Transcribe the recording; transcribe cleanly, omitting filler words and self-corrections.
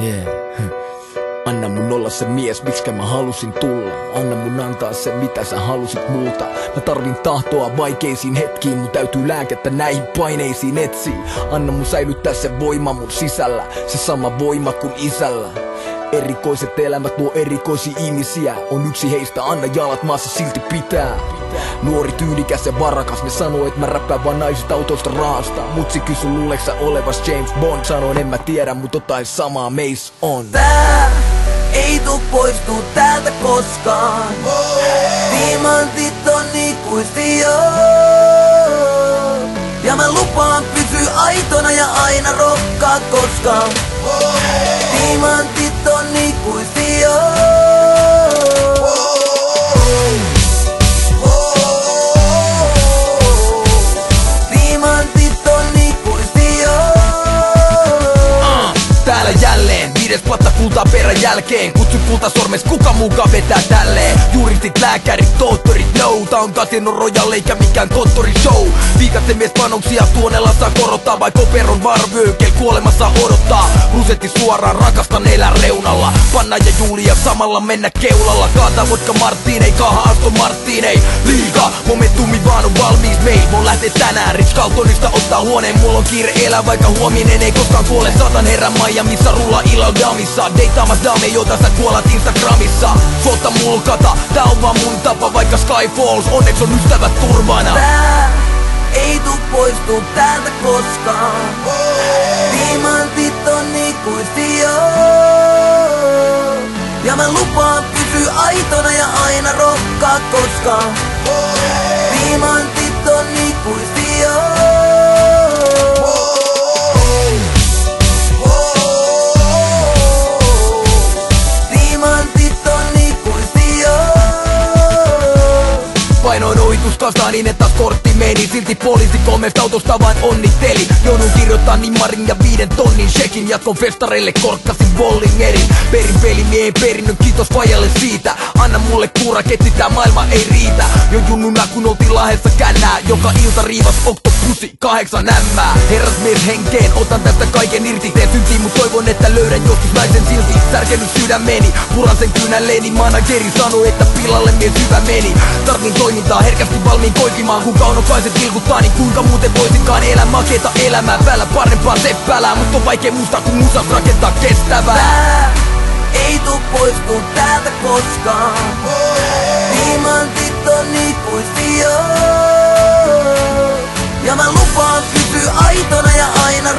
Yeah. Anna mun olla se mies, miksikä mä halusin tulla. Anna mun antaa se, mitä sä halusit multa. Mä tarvin tahtoa vaikeisiin hetkiin, mun täytyy lääkettä näihin paineisiin etsiin. Anna mun säilyttää se voima mun sisällä, se sama voima kuin isällä. Erikoiset elämät luo erikoisia ihmisiä, on yksi heistä, anna jalat maassa silti pitää. Nuori, tyylikäs ja varakas, ne sanoo, et mä räppään vaan naisista, autoista, rahasta. Mutsi kysy, luuleeks sä olevas James Bond? Sanoin, en mä tiedä, mut jotain samaa meis on. Tää ei tuu poistuu täältä koskaan. Diamantit on ikuisia. Ja mä lupaan pysyä aitona ja aina rokkaa koskaan. Diamantit on ikuisia. Diamantit on ikuisia. Täällä jälleen, 5 vuotta kultaa perän jälkeen. Kutsu kultasormes, kuka mukaan vetää tälleen? Juristit, lääkärit, tohtorit, no. Tää on Casino Royale eikä mikään konttorishow. Viikatte mies panoksia tuonella saa korottaa, vai koperon varvyökel kuolemassa odottaa. Rusetti suoraan, rakastan elää reunalla. Panna ja Julia samalla mennä keulalla. Kaata vodka Martinei, kaha Aston Martinei. Liiga, momentumi vaan on valmiis mei. Mun lähtee tänään Rich Carltonista ottaa huoneen. Mulla on kiire elää, vaikka huominen ei koskaan kuole. Satan herran Miamissa, rulla illalla damissa. Deitaamas dame, jota sä kuolat Instagramissa. Suotta mulkata, tää on vaan mun tapa, vaikka Sky Falls, onneks on ystävät turvana. Tää ei tuu poistuu täältä koskaan. Diamantit on ikuisia. Ja mä lupaan pysyä aitona ja aina rokkaa koskaan. Diamantit on ikuisia. Painoin ohituskastaa niin, että kortti meni. Silti poliisi 3 autosta vaan onnitteli. Joudun kirjoittaa nimmarin ja 5 tonnin shekin. Jatkon festareille, korkkasin Bollingerin. Perin pelimiehen perinnön, kiitos fajalle siitä. Anna mulle kuura, ketsitää maailma ei riitä. Jo junnuna kun oltiin Lahdessa kännää. Joka ilta riivas Octopussy 8 ämmää. Herrasmies henkeen, otan tästä kaiken irti. Teen syntiin, mut toivon, että löydän joskus naisen silti. Särkenyt sydämeni, puran sen kynälleeni. Manageri sanoi, että pilalle mies hyvä meni. Tarvin toimintaa, herkästi valmiin koikimaan. Kun kaunokaiset ilkuttaa, niin kuinka muuten voisinkaan elää makeeta elämää. Päällä parempaa seppälää, mut on vaikea muistaa kun musas rakentaa kestävää. Tää ei tuu poistuu täältä koskaan. Diamantit on ikuisia. Ja mä lupaan pysyä aitona ja aina